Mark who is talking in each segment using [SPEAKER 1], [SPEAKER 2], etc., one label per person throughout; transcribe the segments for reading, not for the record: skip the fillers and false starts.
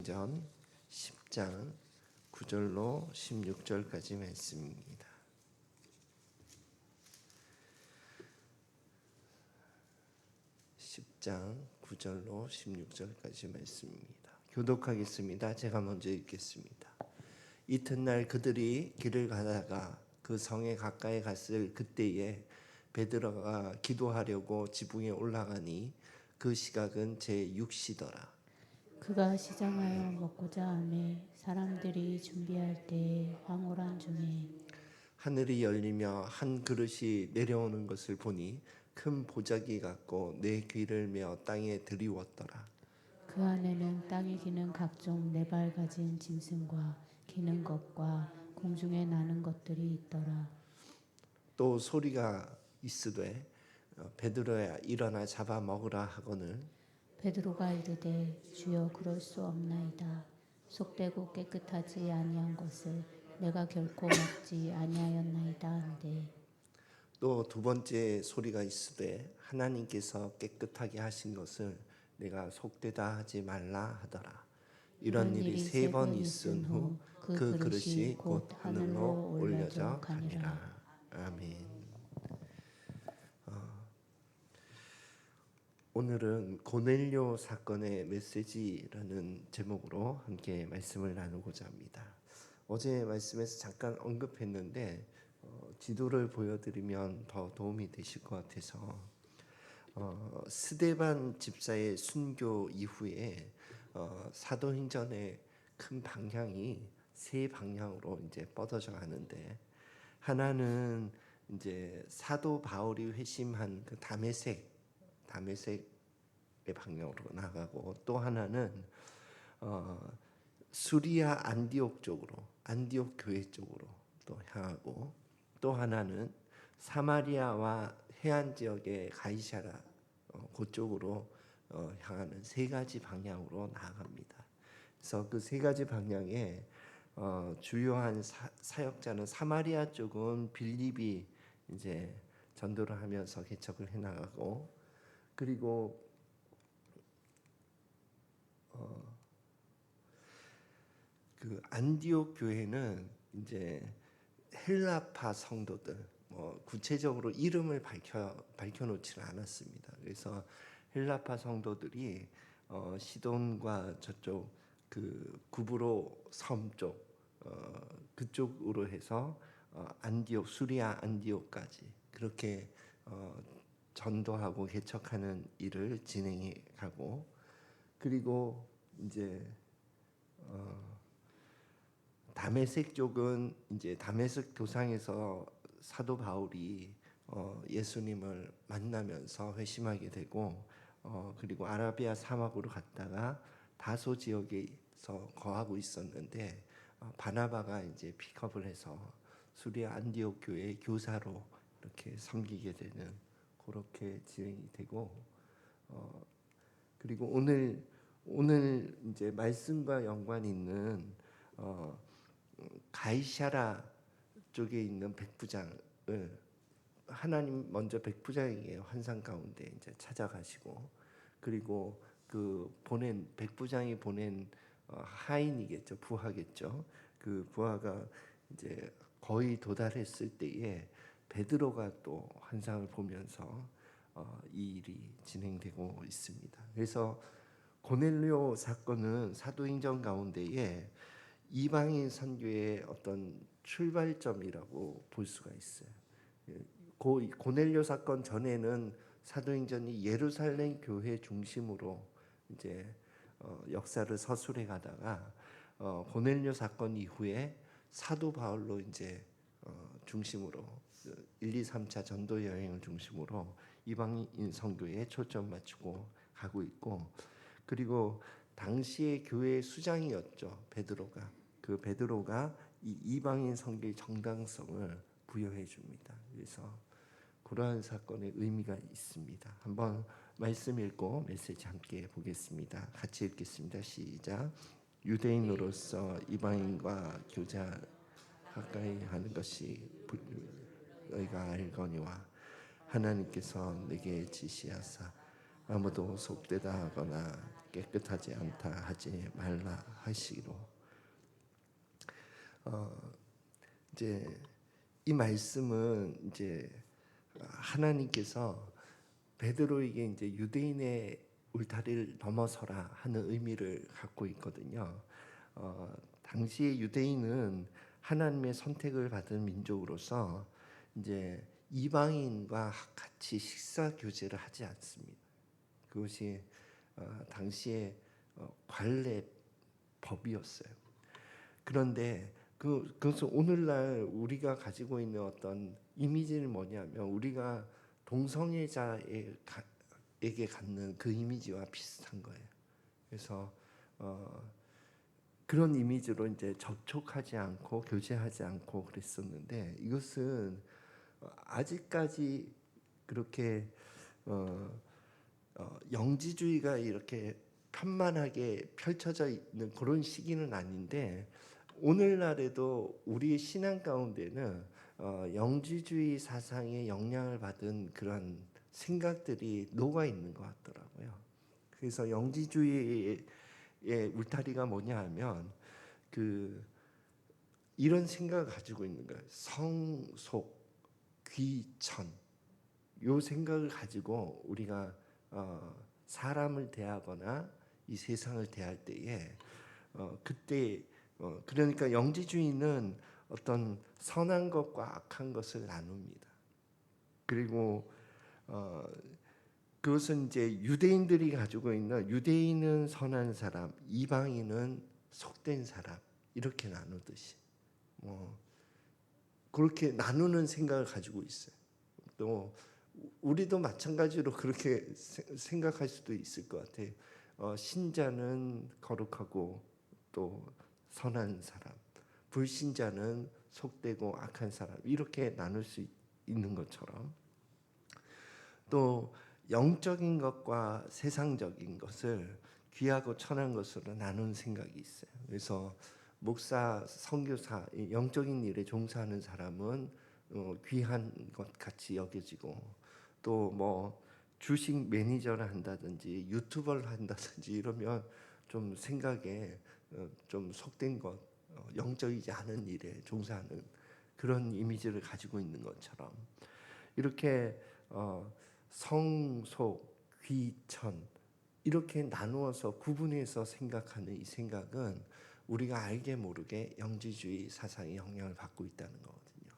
[SPEAKER 1] 사도행전 10장 9절로 16절까지 말씀입니다. 10장 9절로 16절까지 말씀입니다. 교독하겠습니다. 제가 먼저 읽겠습니다. 이튿날 그들이 길을 가다가 그 성에 가까이 갔을 그때에 베드로가 기도하려고 지붕에 올라가니 그 시각은 제6시더라.
[SPEAKER 2] 그가 시장하여 먹고자 하매 사람들이 준비할 때에 황홀한 중에
[SPEAKER 1] 하늘이 열리며 한 그릇이 내려오는 것을 보니 큰 보자기 같고 네 귀를 메어 땅에 들이웠더라.
[SPEAKER 2] 그 안에는 땅에 기는 각종 네 발 가진 짐승과 기는 것과 공중에 나는 것들이 있더라.
[SPEAKER 1] 또 소리가 있으되 베드로야 일어나 잡아 먹으라 하거늘
[SPEAKER 2] 베드로가 이르되 주여 그럴 수 없나이다. 속되고 깨끗하지 아니한 것을 내가 결코 먹지 아니하였나이다 한데
[SPEAKER 1] 또 두 번째 소리가 있으되 하나님께서 깨끗하게 하신 것을 내가 속되다 하지 말라 하더라. 이런 일이 세 번 있은 후 그 그릇이 곧 하늘로 올려져 가니라. 아멘. 오늘은 고넬료 사건의 메시지라는 제목으로 함께 말씀을 나누고자 합니다. 어제 말씀에서 잠깐 언급했는데 지도를 보여드리면 더 도움이 되실 것 같아서 스데반 집사의 순교 이후에 사도행전의 큰 방향이 세 방향으로 이제 뻗어져 가는데 하나는 이제 사도 바울이 회심한 그 다메섹의 방향으로 나가고 또 하나는 수리아 안디옥 쪽으로 안디옥 교회 쪽으로 또 향하고 또 하나는 사마리아와 해안 지역의 가이사라 그쪽으로 향하는 세 가지 방향으로 나아갑니다. 그래서 그 세 가지 방향에 주요한 사역자는 사마리아 쪽은 빌립이 이제 전도를 하면서 개척을 해나가고 그리고 그 안디옥 교회는 이제 헬라파 성도들 구체적으로 이름을 밝혀놓지는 않았습니다. 그래서 헬라파 성도들이 시돈과 저쪽 그 구브로 섬 쪽 그쪽으로 해서 안디옥 수리아 안디옥까지 그렇게 전도하고 개척하는 일을 진행해 가고 그리고 이제 다메섹 쪽은 이제 다메섹 도상에서 사도 바울이 예수님을 만나면서 회심하게 되고 그리고 아라비아 사막으로 갔다가 다소 지역에서 거하고 있었는데 바나바가 이제 픽업을 해서 수리아 안디옥 교회 교사로 이렇게 섬기게 되는 그렇게 진행이 되고 그리고 오늘 이제 말씀과 연관이 있는 가이사라 쪽에 있는 백부장을 하나님 먼저 백부장에게 환상 가운데 이제 찾아가시고 그리고 그 보낸 백부장이 보낸 하인이겠죠 부하겠죠 그 부하가 이제 거의 도달했을 때에 베드로가 또 환상을 보면서 이 일이 진행되고 있습니다. 그래서 고넬료 사건은 사도행전 가운데에 이방인 선교의 어떤 출발점이라고 볼 수가 있어요. 고넬료 사건 전에는 사도행전이 예루살렘 교회 중심으로 이제 역사를 서술해 가다가 고넬료 사건 이후에 사도 바울로 이제 중심으로 1, 2, 3차 전도 여행을 중심으로 이방인 선교에 초점 맞추고 가고 있고 그리고 당시의 교회 수장이었죠 베드로가 그 베드로가 이 이방인 선교의 정당성을 부여해 줍니다. 그래서 그러한 사건의 의미가 있습니다. 한번 말씀 읽고 메시지 함께 보겠습니다. 같이 읽겠습니다. 시작. 유대인으로서 이방인과 교제 가까이 하는 것이 너희가 알거니와 하나님께서 내게 지시하사 아무도 속되다 하거나 깨끗하지 않다 하지 말라 하시기로. 이제 이 말씀은 이제 하나님께서 베드로에게 이제 유대인의 울타리를 넘어서라 하는 의미를 갖고 있거든요. 당시의 유대인은 하나님의 선택을 받은 민족으로서 이제 이방인과 같이 식사 교제를 하지 않습니다. 그것이 당시의 관례 법이었어요. 그런데 그것은 오늘날 우리가 가지고 있는 어떤 이미지는 뭐냐면 우리가 동성애자에게 갖는 그 이미지와 비슷한 거예요. 그래서 그런 이미지로 이제 접촉하지 않고 교제하지 않고 그랬었는데 이것은 아직까지 그렇게 영지주의가 이렇게 편만하게 펼쳐져 있는 그런 시기는 아닌데 오늘날에도 우리의 신앙 가운데는 영지주의 사상의 영향을 받은 그런 생각들이 녹아 있는 것 같더라고요. 그래서 영지주의의 울타리가 뭐냐 하면 이런 생각을 가지고 있는 거예요. 성속, 귀천 요 생각을 가지고 우리가 사람을 대하거나 이 세상을 대할 때에 그때 그러니까 영지주의는 어떤 선한 것과 악한 것을 나눕니다. 그리고 그것은 이제 유대인들이 가지고 있는 유대인은 선한 사람, 이방인은 속된 사람 이렇게 나누듯이 그렇게 나누는 생각을 가지고 있어요. 또 우리도 마찬가지로 그렇게 생각할 수도 있을 것 같아요. 신자는 거룩하고 또 선한 사람, 불신자는 속되고 악한 사람 이렇게 나눌 수 있는 것처럼 또 영적인 것과 세상적인 것을 귀하고 천한 것으로 나누는 생각이 있어요. 그래서 목사, 선교사, 영적인 일에 종사하는 사람은 귀한 것 같이 여겨지고 또 뭐 주식 매니저를 한다든지 유튜버를 한다든지 이러면 좀 생각에 좀 속된 것, 영적이지 않은 일에 종사하는 그런 이미지를 가지고 있는 것처럼 이렇게 성속, 귀천 이렇게 나누어서 구분해서 생각하는 이 생각은 우리가 알게 모르게 영지주의 사상의 영향을 받고 있다는 거거든요.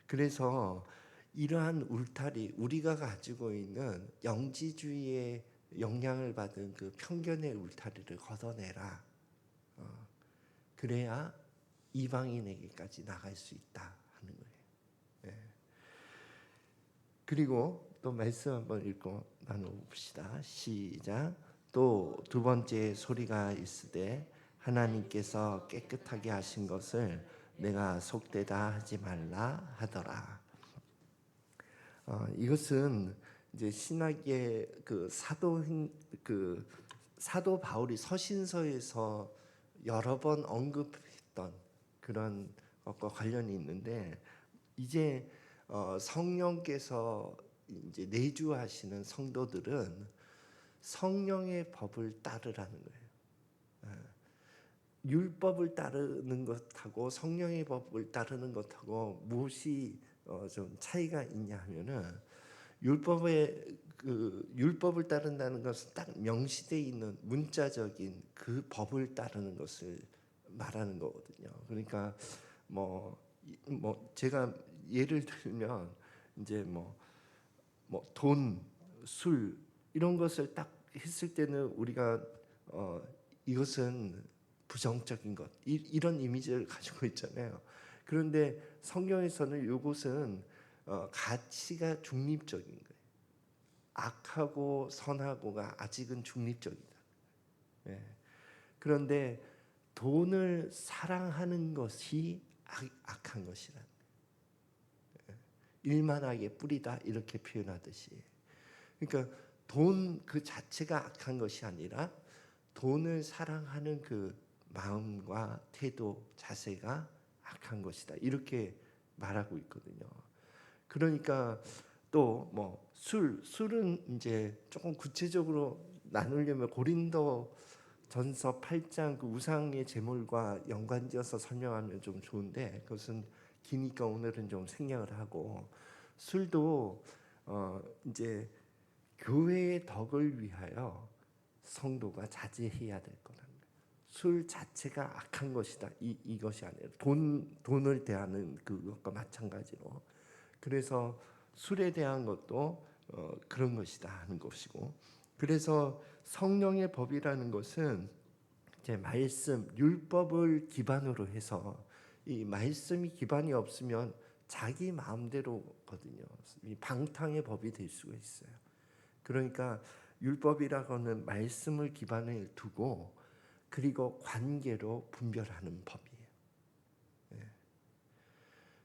[SPEAKER 1] 그래서 이러한 울타리, 우리가 가지고 있는 영지주의의 영향을 받은 그 편견의 울타리를 걷어내라. 그래야 이방인에게까지 나갈 수 있다 하는 거예요. 네. 그리고 또 말씀 한번 읽고 나눠봅시다. 시작. 또 두 번째 소리가 있으되 하나님께서 깨끗하게 하신 것을 내가 속되다 하지 말라 하더라. 이것은 이제 신학의 그 사도 바울이 서신서에서 여러 번 언급했던 그런 것과 관련이 있는데 이제 성령께서 이제 내주하시는 성도들은 성령의 법을 따르라는 거예요. 율법을 따르는 것하고 성령의 법을 따르는 것하고 무엇이 좀 차이가 있냐 하면은 율법을 따른다는 것은 딱 명시되어 있는 문자적인 그 법을 따르는 것을 말하는 거거든요. 그러니까 뭐 제가 예를 들면 이제 돈, 술 이런 것을 딱 했을 때는 우리가 이것은 부정적인 것 이런 이미지를 가지고 있잖아요. 그런데 성경에서는 이것은 가치가 중립적인 거예요. 악하고 선하고가 아직은 중립적이다. 네. 그런데 돈을 사랑하는 것이 악한 것이라. 일만하게 뿌리다 이렇게 표현하듯이. 그러니까 돈 그 자체가 악한 것이 아니라 돈을 사랑하는 그 마음과 태도, 자세가 악한 것이다. 이렇게 말하고 있거든요. 그러니까 또 술은 이제 조금 구체적으로 나누려면 고린도 전서 8장 그 우상의 제물과 연관지어서 설명하면 좀 좋은데 그것은 기니까 오늘은 좀 생략을 하고, 술도 이제 교회의 덕을 위하여 성도가 자제해야 될 거라는 거예요. 술 자체가 악한 것이다. 이것이 아니라 돈을 대하는 그것과 마찬가지로, 그래서 술에 대한 것도 그런 것이다 하는 것이고, 그래서 성령의 법이라는 것은 이제 말씀, 율법을 기반으로 해서, 이 말씀이 기반이 없으면 자기 마음대로거든요. 이 방탕의 법이 될 수가 있어요. 그러니까 율법이라고는 말씀을 기반에 두고 그리고 관계로 분별하는 법이에요.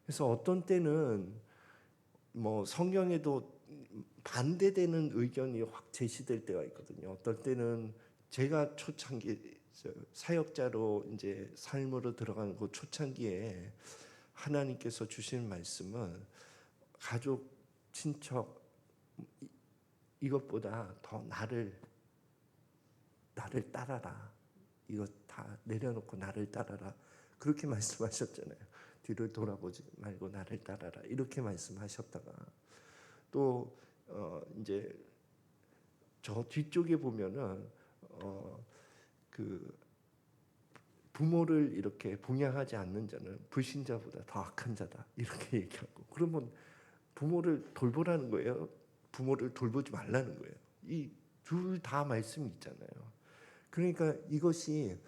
[SPEAKER 1] 그래서 어떤 때는 뭐 성경에도 반대되는 의견이 확 제시될 때가 있거든요. 어떨 때는 제가 초창기 사역자로 이제 삶으로 들어가는 그 초창기에 하나님께서 주신 말씀은 가족, 친척 이것보다 더 나를 따라라. 이거 다 내려놓고 나를 따라라. 그렇게 말씀하셨잖아요. 뒤를 돌아보지 말고 나를 따라라. 이렇게 말씀하셨다가 또 이제 저 뒤쪽에 보면은 그 부모를 이렇게 봉양하지 않는 자는 불신자보다 더 악한 자다. 이렇게 얘기하고, 그러면 부모를 돌보라는 거예요? 부모를 돌보지 말라는 거예요? 이 둘 다 말씀이 있잖아요. 그러니까 이것이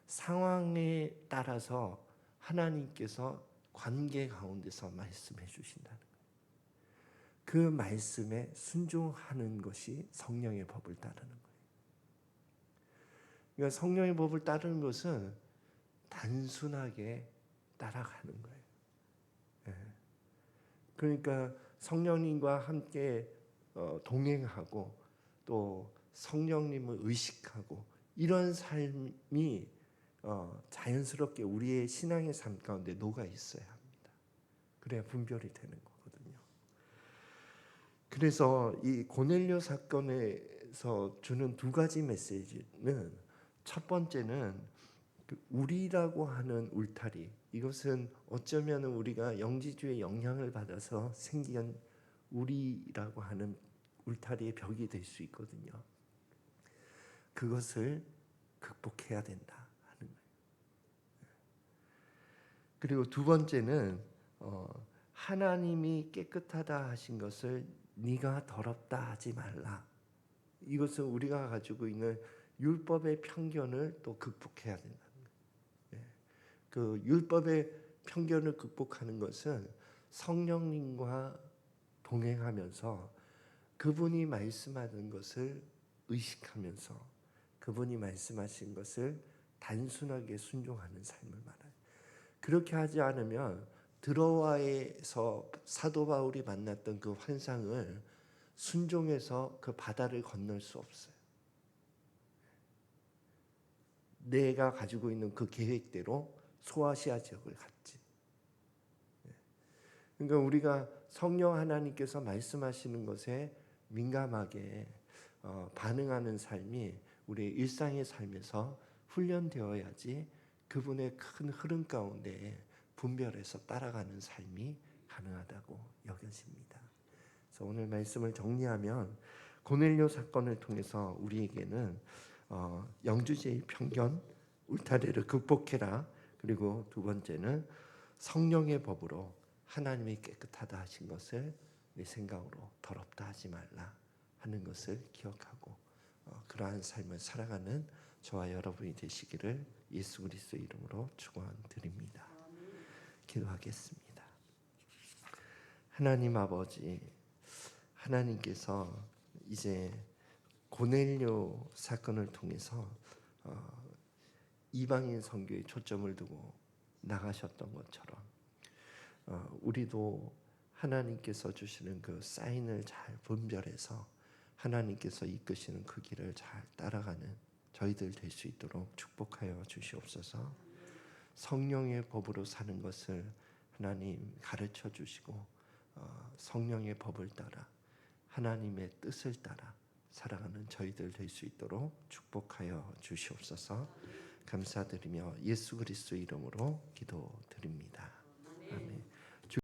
[SPEAKER 1] 상황에 따라서 하나님께서 관계 가운데서 말씀해 주신다는 거예요. 그 말씀에 순종하는 것이 성령의 법을 따르는 거예요. 그러니까 성령의 법을 따르는 것은 단순하게 따라가는 거예요. 그러니까 성령님과 함께 동행하고 또 성령님을 의식하고 이런 삶이 자연스럽게 우리의 신앙의 삶 가운데 녹아 있어야 합니다. 그래야 분별이 되는 거거든요. 그래서 이 고넬료 사건에서 주는 두 가지 메시지는, 첫 번째는 그 우리라고 하는 울타리, 이것은 어쩌면 우리가 영지주의 영향을 받아서 생긴 우리라고 하는 울타리의 벽이 될 수 있거든요. 그것을 극복해야 된다 하는 거예요. 그리고 두 번째는 하나님이 깨끗하다 하신 것을 네가 더럽다 하지 말라. 이것은 우리가 가지고 있는 율법의 편견을 또 극복해야 된다는 거예요. 그 율법의 편견을 극복하는 것은 성령님과 동행하면서 그분이 말씀하는 것을 의식하면서 그분이 말씀하신 것을 단순하게 순종하는 삶을 말해요. 그렇게 하지 않으면 드로아에서 사도 바울이 만났던 그 환상을 순종해서 그 바다를 건널 수 없어요. 내가 가지고 있는 그 계획대로 소아시아 지역을 갔지. 그러니까 우리가 성령 하나님께서 말씀하시는 것에 민감하게 반응하는 삶이 우리의 일상의 삶에서 훈련되어야지 그분의 큰 흐름 가운데 분별해서 따라가는 삶이 가능하다고 여겨집니다. 그래서 오늘 말씀을 정리하면 고넬료 사건을 통해서 우리에게는 영주제의 편견, 울타리를 극복해라. 그리고 두 번째는 성령의 법으로 하나님이 깨끗하다 하신 것을 내 생각으로 더럽다 하지 말라 하는 것을 기억하고 그러한 삶을 살아가는 저와 여러분이 되시기를 예수 그리스도의 이름으로 축원드립니다. 기도하겠습니다. 하나님 아버지, 하나님께서 이제 고넬료 사건을 통해서 이방인 선교에 초점을 두고 나가셨던 것처럼 우리도 하나님께서 주시는 그 사인을 잘 분별해서 하나님께서 이끄시는 그 길을 잘 따라가는 저희들 될 수 있도록 축복하여 주시옵소서. 성령의 법으로 사는 것을 하나님 가르쳐 주시고 성령의 법을 따라 하나님의 뜻을 따라 살아가는 저희들 될 수 있도록 축복하여 주시옵소서. 감사드리며 예수 그리스도 이름으로 기도드립니다.